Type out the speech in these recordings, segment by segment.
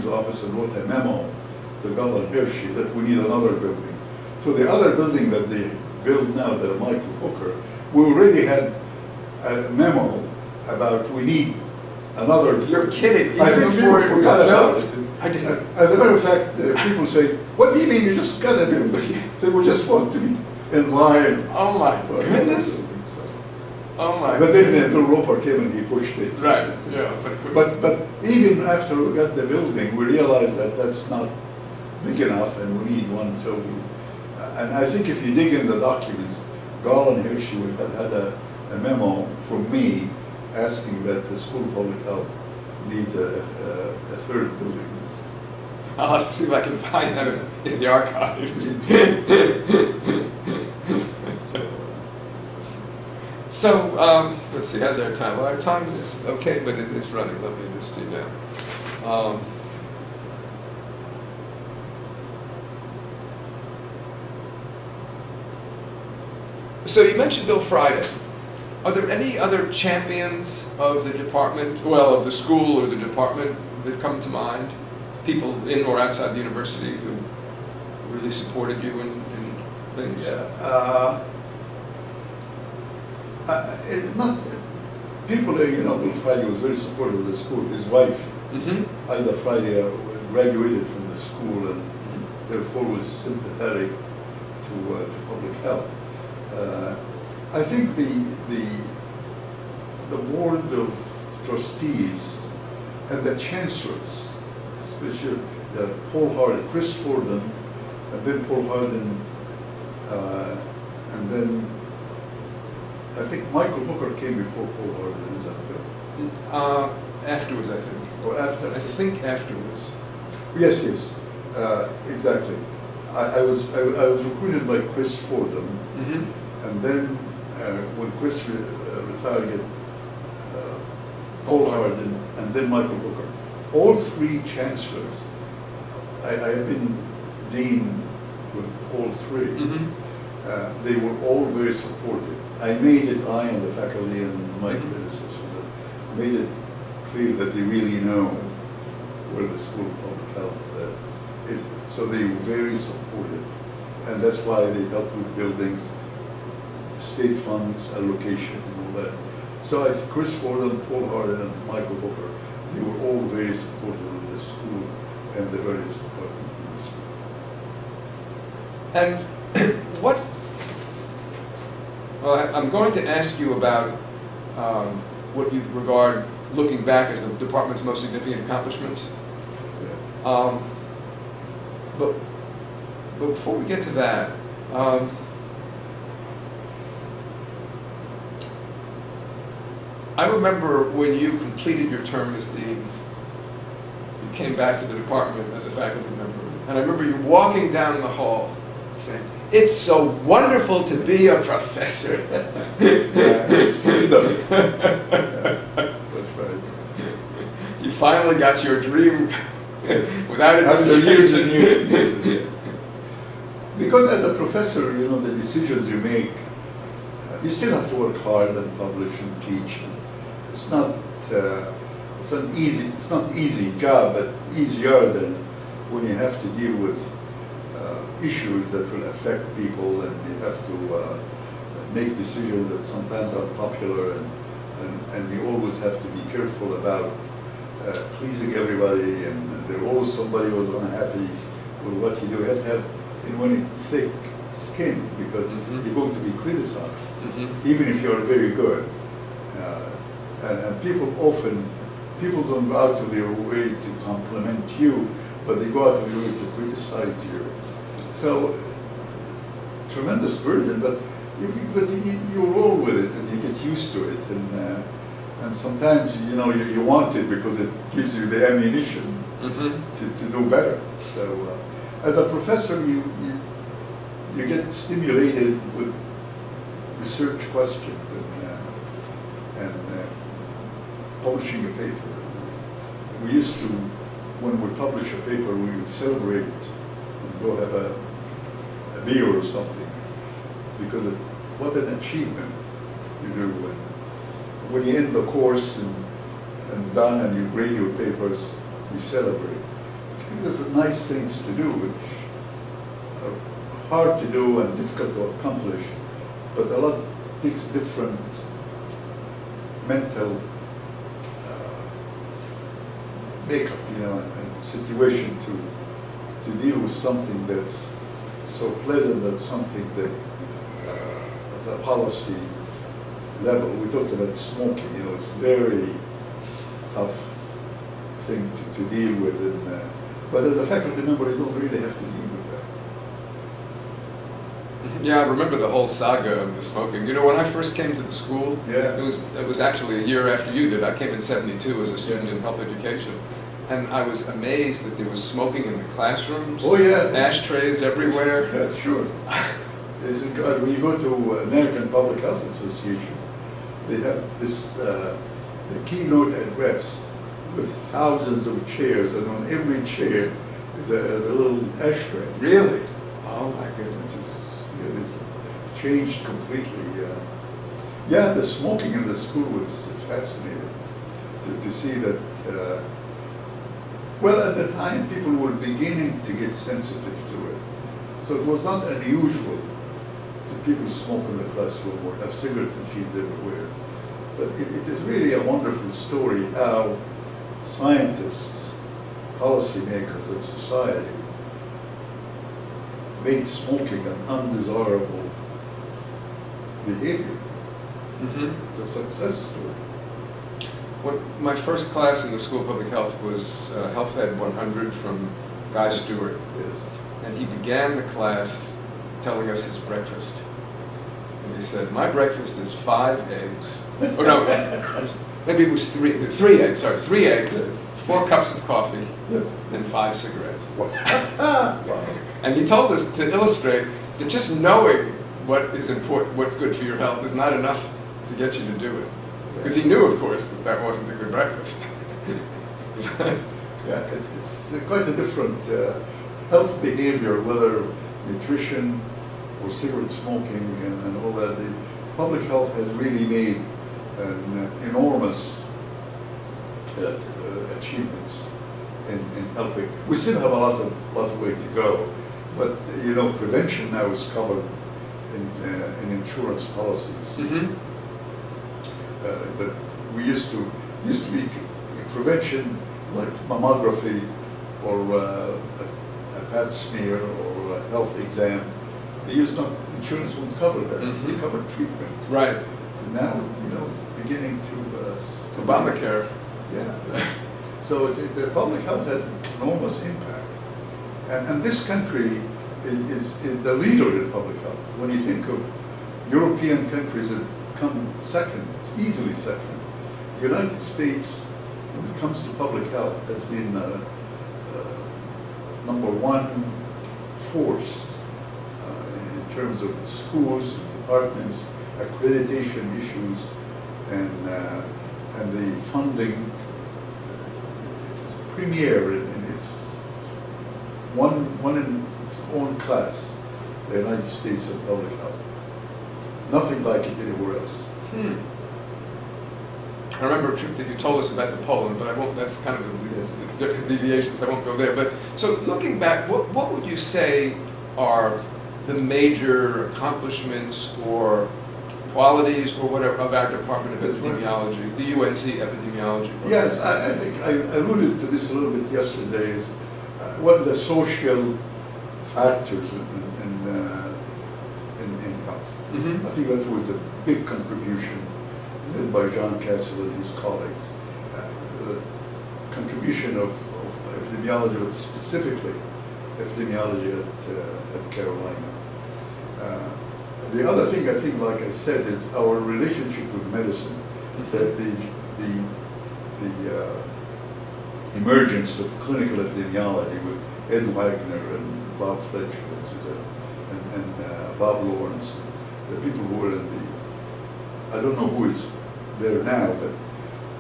Dean's office and wrote a memo to Governor Hershey that we need another building. So the other building that they build now, the Michael Hooker, we already had a memo about we need another. You're kidding. I think people forgot about it. I didn't. As a matter of fact, people say, "What do you mean you just got a building?" So we just want to be in line. Oh my goodness. Oh my. But then Bill Roper came and he pushed it. Right. Yeah. But even after we got the building, we realized that that's not big enough, and we need one. So, and I think if you dig in the documents, Garland Hershey would have had a memo from me asking that the School of Public Health needs a third building. I'll have to see if I can find that in the archives. So, let's see, how's our time? Well, our time is okay, but it is running. Let me just see now. So you mentioned Bill Friday. Are there any other champions of the department, well, of the school or the department that come to mind? People in or outside the university who really supported you in things? Yeah. It's not, people, Bill Friday was very supportive of the school. His wife, Ida Friday, graduated from the school and therefore was sympathetic to public health. I think the board of trustees and the chancellors, especially Paul Hardin, Chris Forden, and then Paul Hardin, and then I think Michael Hooker came before Paul Hardin. Is that correct? Afterwards, I think. Or after? I think afterwards. Yes, exactly. I was recruited by Chris Forden, and then when Chris retired, Paul Hardin, and then Michael Hooker. All three chancellors. I have been dean with all three. They were all very supportive. I made it, I and the faculty and my predecessors, made it clear that they really know where the School of Public Health is. So they were very supportive. And that's why they helped with buildings, state funds, allocation, and all that. So I think Chris Forden, Paul Hardin, and Michael Hooker, they were all very supportive of the school and the various departments in the school. And well, I'm going to ask you about what you regard, looking back, as the department's most significant accomplishments. Yeah. But before we get to that, I remember when you completed your term as dean, you came back to the department as a faculty member, and I remember you walking down the hall saying, "It's so wonderful to be a professor." Freedom. That's right. You finally got your dream. Yes. Without it, after years and years. Because as a professor, the decisions you make, you still have to work hard and publish and teach. It's not easy job, but easier than when you have to deal with issues that will affect people, and you have to make decisions that sometimes are popular, and you always have to be careful about pleasing everybody, and there's always somebody who's unhappy with what you do. You have to have thick skin, because you're going to be criticized, even if you're very good. And people don't go out of their way to compliment you, but they go out of their way to criticize you. So, tremendous burden, but you roll with it and you get used to it, and sometimes you want it because it gives you the ammunition to do better. So, as a professor, you get stimulated with research questions and publishing a paper. We used to, when we publish a paper, we would celebrate and go have a beer or something, because what an achievement you do when you end the course and done and you grade your papers, you celebrate. These are nice things to do, which are hard to do and difficult to accomplish, but a lot takes different mental makeup, and situation to deal with something that's so pleasant, that's something that at a policy level, we talked about smoking, it's a very tough thing to deal with, but as a faculty member, you don't really have to deal with that. Yeah, I remember the whole saga of the smoking. When I first came to the school, yeah. it was actually a year after you did. I came in '72 as a student in health education. And I was amazed that there was smoking in the classrooms. Oh yeah. Ashtrays everywhere. Yeah, sure. When you go to American Public Health Association, they have this the keynote address with thousands of chairs, and on every chair is a little ashtray. Really? Oh my goodness. It's changed completely. Yeah, the smoking in the school was fascinating to see that. Well, at the time, people were beginning to get sensitive to it. So it was not unusual to people smoke in the classroom or have cigarette machines everywhere. But it is really a wonderful story how scientists, policymakers of society made smoking an undesirable behavior. Mm-hmm. It's a success story. My first class in the School of Public Health was Health Ed 100 from Guy Stewart. Yes. And he began the class telling us his breakfast. And he said, my breakfast is 5 eggs. Oh no, maybe it was 3 eggs, sorry, 3 eggs, 4 cups of coffee, Yes. and 5 cigarettes. Wow. And he told us to illustrate that just knowing what is important, what's good for your health is not enough to get you to do it. Because he knew, of course, that that wasn't a good breakfast. Yeah, it's quite a different health behavior, whether nutrition or cigarette smoking and all that. The public health has really made enormous achievements in helping. We still have a lot of way to go, but prevention now is covered in insurance policies. Mm-hmm. That we used to be prevention, like mammography or a pap smear or a health exam. Insurance won't cover that. Mm-hmm. They cover treatment. Right. So now, beginning to Obamacare. Yeah. So the public health has enormous impact, and this country is the leader in public health. When you think of European countries that come second, easily second, the United States, when it comes to public health, has been number one force in terms of schools, departments, accreditation issues, and the funding. It's premier in its one in its own class, the United States of public health. Nothing like it anywhere else. I remember a trip that you told us about to Poland, but I won't. That's kind of the deviations. I won't go there. But so looking back, what would you say are the major accomplishments or qualities or whatever of our Department of Epidemiology, the UNC Epidemiology? Yes, I think I alluded to this a little bit yesterday. Is what are the social factors in health? Mm-hmm. I think that was a big contribution led by John Castle and his colleagues. The contribution of epidemiology, but specifically epidemiology at Carolina. The other thing I think, like I said, is our relationship with medicine. Mm-hmm. The emergence of clinical epidemiology with Ed Wagner and Bob Fletcher and Bob Lawrence, the people who were in the, I don't know who is there now,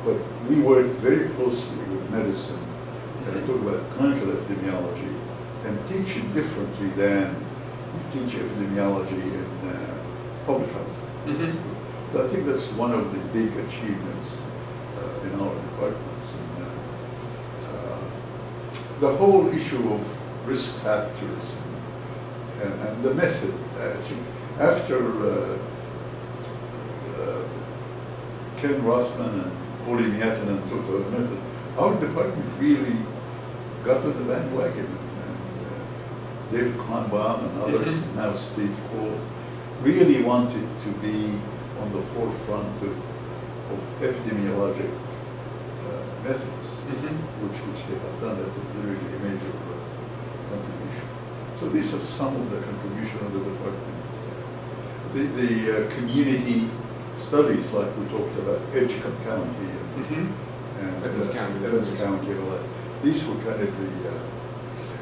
but we work very closely with medicine and talk about clinical epidemiology and teach it differently than we teach epidemiology in public health. Mm-hmm. So I think that's one of the big achievements in our departments. the whole issue of risk factors and the method. After Ken Rothman and Oli Miatanen took the method, our department really got on the bandwagon. David Schoenbach and others, now Steve Cole, really wanted to be on the forefront of epidemiologic methods, which they have done. That's really a major contribution. So these are some of the contribution of the department. The community studies, like we talked about, Edgecombe County and Evans County, and all that. These were kind of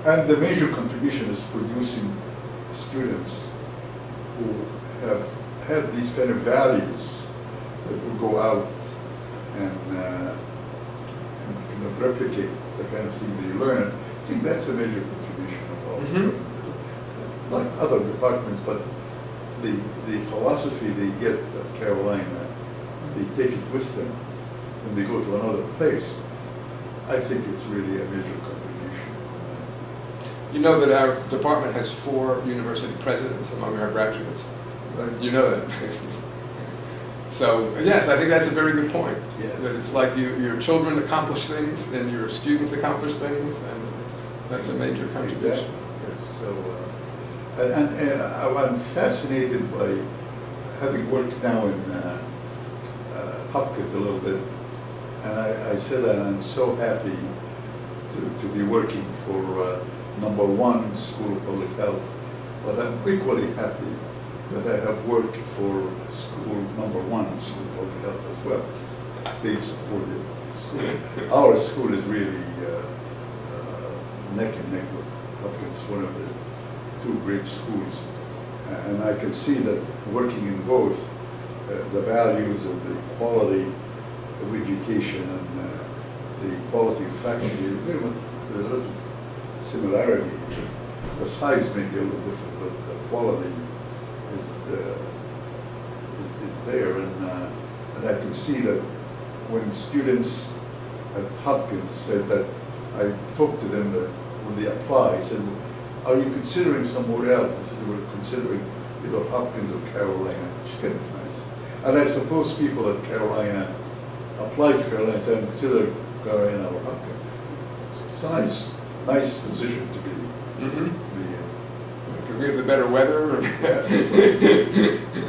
and the major contribution is producing students who have had these kind of values that will go out and kind of replicate the kind of thing they learn. I think that's a major contribution of all, like other departments, but the philosophy they get at Carolina, they take it with them when they go to another place. I think it's really a major contribution. You know that our department has 4 university presidents among our graduates. You know that. So, yes, I think that's a very good point. Yes. That it's like your children accomplish things and your students accomplish things, and that's a major contribution. Exactly. Yes. So, I'm fascinated by having worked now in Hopkins a little bit, and I said that I'm so happy to be working for #1 School of Public Health, but I'm equally happy that I have worked for school #1 School of Public Health as well, state-supported school. Our school is really neck and neck with Hopkins, one of the 2 great schools, and I can see that working in both, the values of the quality of education and the quality of faculty, very much a lot of similarity. The size may be a little different, but the quality is there, and I can see that when students at Hopkins said that, I talked to them that when they apply, I said, are you considering somewhere else? They said, we're considering either Hopkins or Carolina, which is kind of nice. And I suppose people at Carolina apply to Carolina and say, I'm considering Carolina or Hopkins. It's a nice position to be in. Because we have the better weather. Yeah, that's right.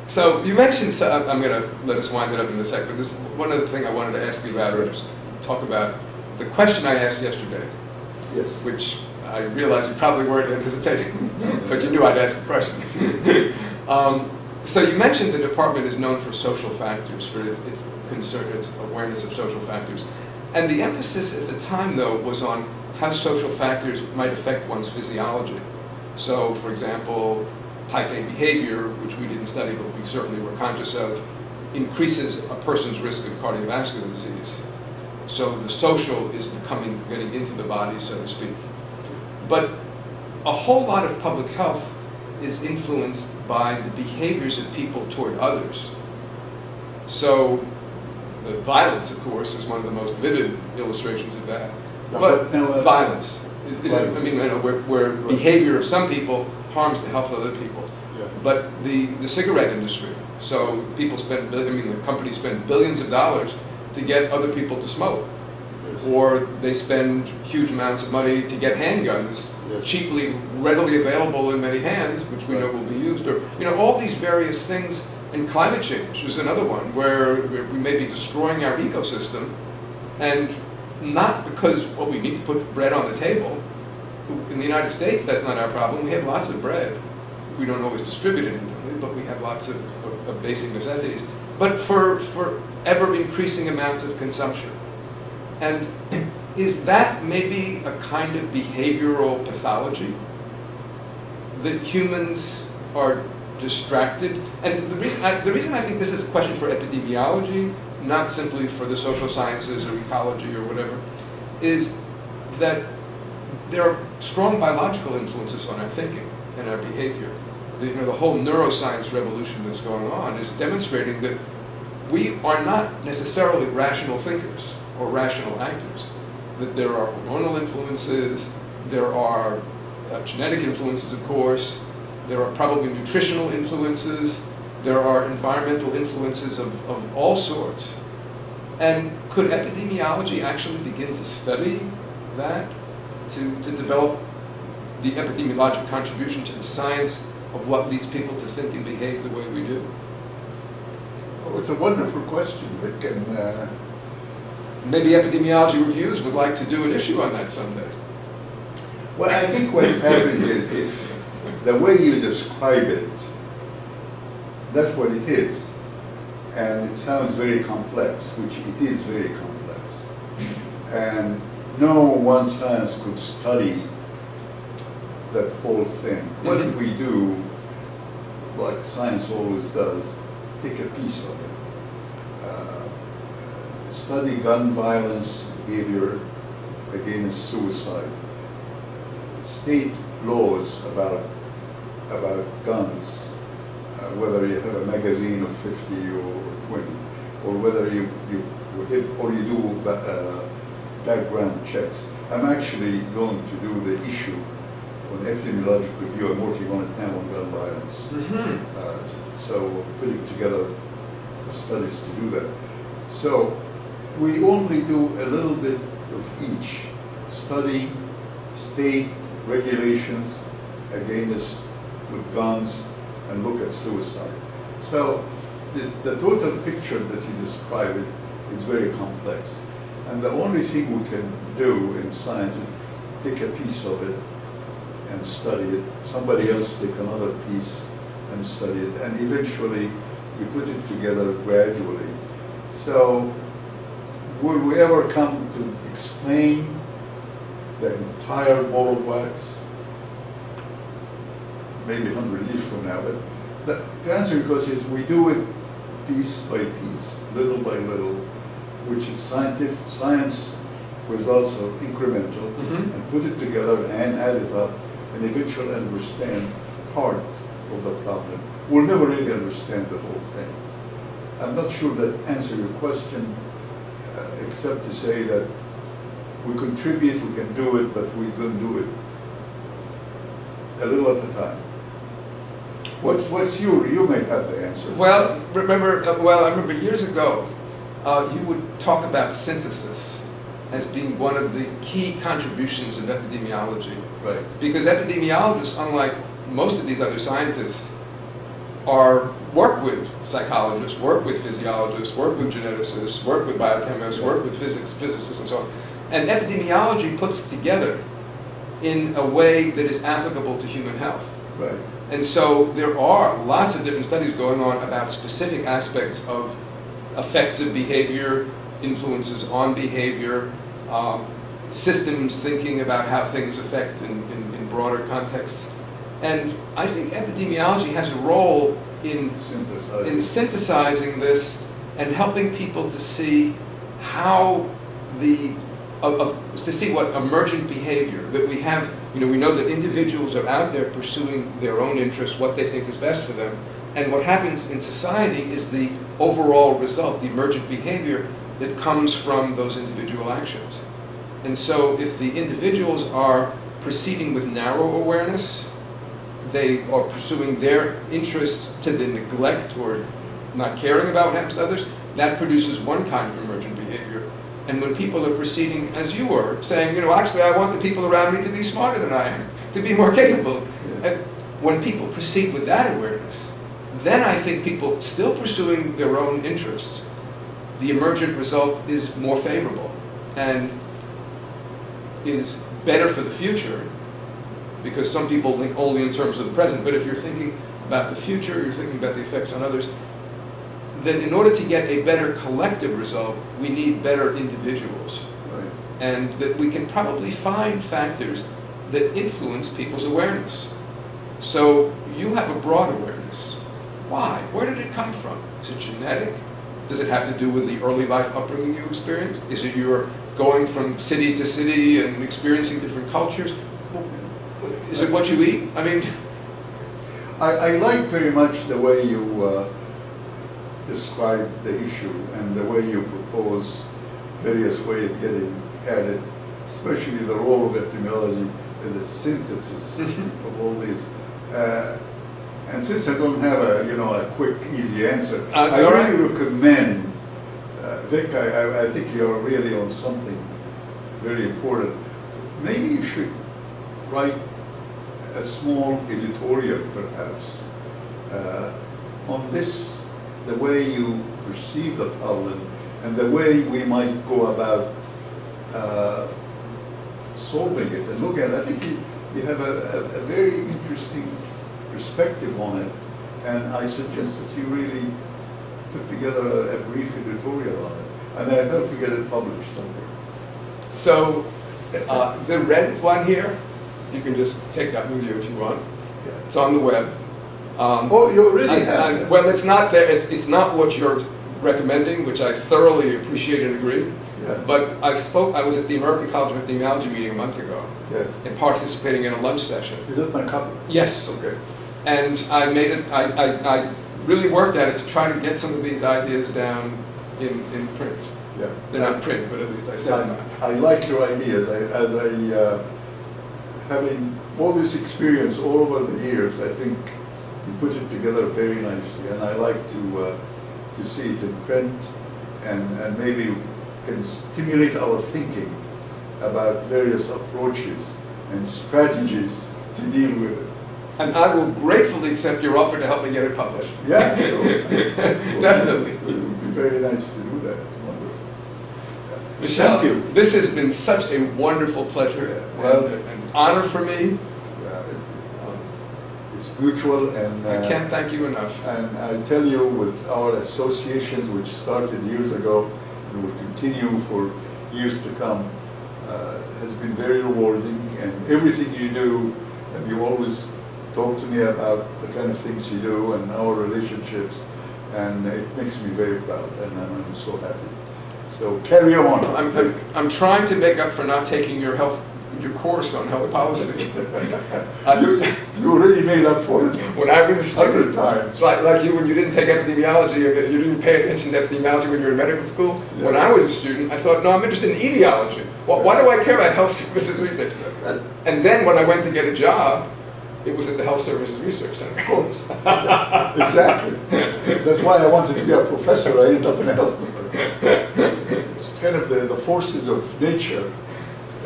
So you mentioned, I'm going to let us wind it up in a sec, but this one other thing I wanted to ask you about, or just talk about, the question I asked yesterday, Yes. which I realize you probably weren't anticipating, but you knew I'd ask the question. So you mentioned the department is known for social factors, for its concern, its awareness of social factors. And the emphasis at the time, though, was on how social factors might affect one's physiology. So, for example, type A behavior, which we didn't study, but we certainly were conscious of, increases a person's risk of cardiovascular disease. So the social is getting into the body, so to speak. But a whole lot of public health is influenced by the behaviors of people toward others. So the violence, of course, is one of the most vivid illustrations of that. But violence. I mean, where behavior of some people harms the health of other people. Yeah. But the cigarette industry, so people spend, the companies spend billions of dollars to get other people to smoke. Yes. Or they spend huge amounts of money to get handguns, yes, cheaply, readily available in many hands, which we know will be used. Or, all these various things. And climate change is another one, where we may be destroying our ecosystem, and not because, well, we need to put bread on the table. In the United States, that's not our problem. We have lots of bread. We don't always distribute it evenly, but we have lots of basic necessities. But for ever increasing amounts of consumption. And is that maybe a kind of behavioral pathology? That humans are distracted? And the reason I think this is a question for epidemiology, not simply for the social sciences or ecology or whatever, is that there are strong biological influences on our thinking and our behavior. The whole neuroscience revolution that's going on is demonstrating that we are not necessarily rational thinkers or rational actors. that there are hormonal influences, there are genetic influences, of course, there are probably nutritional influences, there are environmental influences of all sorts. And could epidemiology actually begin to study that, to develop the epidemiological contribution to the science of what leads people to think and behave the way we do? Oh, it's a wonderful question, Vic, and maybe Epidemiology Reviews would like to do an issue on that someday. well, I think what happens is if the way you describe it, that's what it is. And it sounds very complex, which it is very complex. And no one science could study that whole thing. What we do, like science always does, take a piece of it. Study gun violence behavior against suicide. State laws about guns, whether you have a magazine of 50 or 20, or whether you hit or you do background checks. I'm actually going to do the issue on epidemiologic review. I'm working on it now on gun violence. So putting together studies to do that. So we only do a little bit of each. Study state regulations against with guns and look at suicide. So the total picture that you describe is very complex. And the only thing we can do in science is take a piece of it and study it. Somebody else take another piece and study it. And eventually you put it together gradually. So will we ever come to explain the entire ball of wax? Maybe 100 years from now. But the answer, because is we do it piece by piece, little by little, which is science results are incremental, and put it together and add it up, and eventually understand part of the problem. We'll never really understand the whole thing. I'm not sure that answers your question, except to say that we contribute, we can do it, but we can do it a little at a time. What's you may have the answer. Well, I remember years ago, you would talk about synthesis as being one of the key contributions of epidemiology. Right. Because epidemiologists, unlike most of these other scientists, work with psychologists, work with physiologists, work with geneticists, work with biochemists, work with physicists, and so on. And epidemiology puts together in a way that is applicable to human health. Right. And so there are lots of different studies going on about specific aspects of effects of behavior, influences on behavior, systems thinking about how things affect in broader contexts. And I think epidemiology has a role in synthesizing this and helping people to see how to see what emergent behavior that we have. We know that individuals are out there pursuing their own interests, what they think is best for them. And what happens in society is the overall result, the emergent behavior that comes from those individual actions. And so if the individuals are proceeding with narrow awareness, they are pursuing their interests to the neglect or not caring about what happens to others, that produces one kind of emergent behavior. And when people are proceeding, as you were, saying, actually I want the people around me to be smarter than I am, to be more capable. Yeah. And when people proceed with that awareness, then I think people still pursuing their own interests, the emergent result is more favorable and is better for the future, because some people think only in terms of the present. But if you're thinking about the future, you're thinking about the effects on others, then in order to get a better collective result, we need better individuals. Right. And that we can probably find factors that influence people's awareness. So you have a broad awareness. Why? Where did it come from? Is it genetic? Does it have to do with the early life upbringing you experienced? Is it you're going from city to city and experiencing different cultures? Is it what you eat? I mean... I like very much the way you describe the issue and the way you propose various ways of getting at it. especially the role of epidemiology as a synthesis of all these. And since I don't have a quick, easy answer, I really recommend, Vic, I think you're really on something very important. Maybe you should write a small editorial, perhaps, on this, the way you perceive the problem and the way we might go about solving it and look at it. I think you have a very interesting perspective on it, and I suggest that you really put together a brief editorial on it, and I hope you get it published somewhere. So, the red one here, you can just take that with you if you want. Yeah. It's on the web. Oh, you already have it. Well, it's not there. It's not what you're recommending, which I thoroughly appreciate and agree. Yeah. But I was at the American College of Epidemiology meeting a month ago. Yes. And participating in a lunch session. Is that my copy? Yes. Okay. And I made it. I really worked at it to try to get some of these ideas down in print. Yeah. They're not print, but at least I said that. I like your ideas. Having all this experience all over the years, I think you put it together very nicely, and I like to see it in print, and maybe can stimulate our thinking about various approaches and strategies to deal with it. And I will gratefully accept your offer to help me get it published. Yeah, sure. Definitely. It would be very nice to do that. Wonderful. Yeah. Michel, Thank you. this has been such a wonderful pleasure, Yeah, well, and an honor for me. Yeah, it's mutual, and I can't thank you enough. And I tell you, with our associations, which started years ago and will continue for years to come, has been very rewarding. And everything you do, and you always talk to me about the kind of things you do and our relationships, and it makes me very proud, and I'm so happy. So carry on. I'm trying to make up for not taking your course on health policy. You already made up for it. When I was a student, 100 times. like you, when you didn't take epidemiology, you didn't pay attention to epidemiology when you were in medical school. Yeah. When I was a student, I thought, no, I'm interested in etiology. Well, why do I care about health services research? And then when I went to get a job, it was at the Health Services Research Center. Of course. Exactly. That's why I wanted to be a professor. I ended up in a health department. It's kind of the forces of nature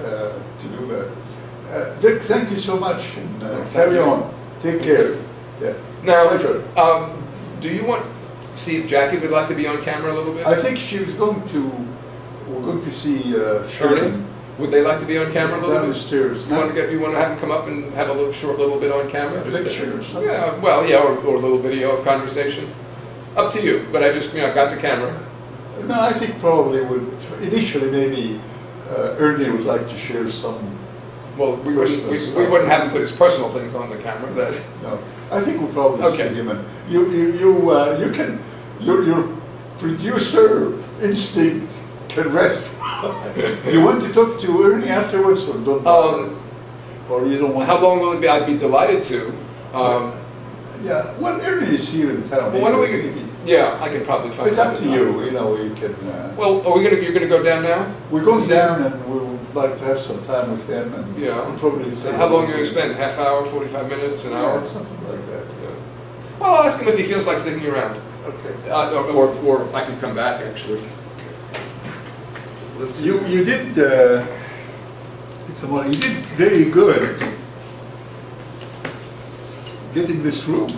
to do that. Vic, thank you so much. And carry on. Take care. Yeah. Now, pleasure. Do you want to see if Jackie would like to be on camera a little bit? I think she was going to. We're going to see Sherman. Would they like to be on camera a little downstairs? bit? You want to have them come up and have a short little bit on camera? A picture or something? Yeah, well, yeah, or a little video of conversation. Up to you. But I just, I've got the camera. No, I think probably initially maybe Ernie would like to share some. Well, we wouldn't have him put his personal things on the camera. No, I think we'll probably see him. And you can your producer instinct can rest. You want to talk to Ernie afterwards, or don't? Or you don't want? How long will it be? I'd be delighted to. Yeah. Well, Ernie is here in town. Well, when are we? Yeah, I can probably find. It's up to you. You know, we can. Well, you're gonna go down now? We're going down, and we would like to have some time with him, and we'll probably say. How long are you going to spend? Half hour, 45 minutes, an hour? Something like that. Yeah. Well, I'll ask him if he feels like sticking around. Okay. Or I can come back actually. Let's see. You did. You did very good getting this room.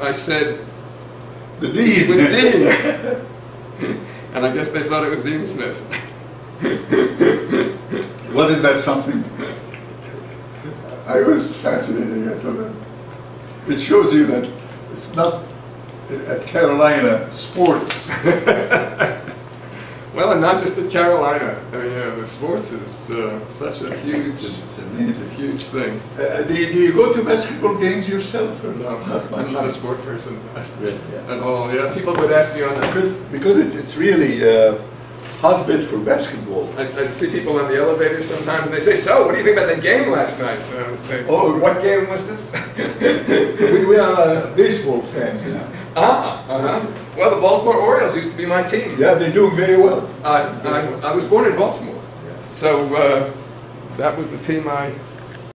I said the dean. With Dean. And I guess they thought it was Dean Smith. Wasn't that something? I was fascinating. I thought it shows you that it's not at Carolina sports. Well, and not just at Carolina. I mean, the sports is such a huge, it's a huge thing. Do you go to basketball games yourself? Or no, I'm not a sport person yeah. at all. Yeah, people would ask me on that. Because it's really hotbed for basketball. I see people on the elevator sometimes, and they say, "So, what do you think about the game last night?" What game was this? we are baseball fans now. Well, the Baltimore Orioles used to be my team. Yeah, they're doing very well. I was born in Baltimore. So that was the team I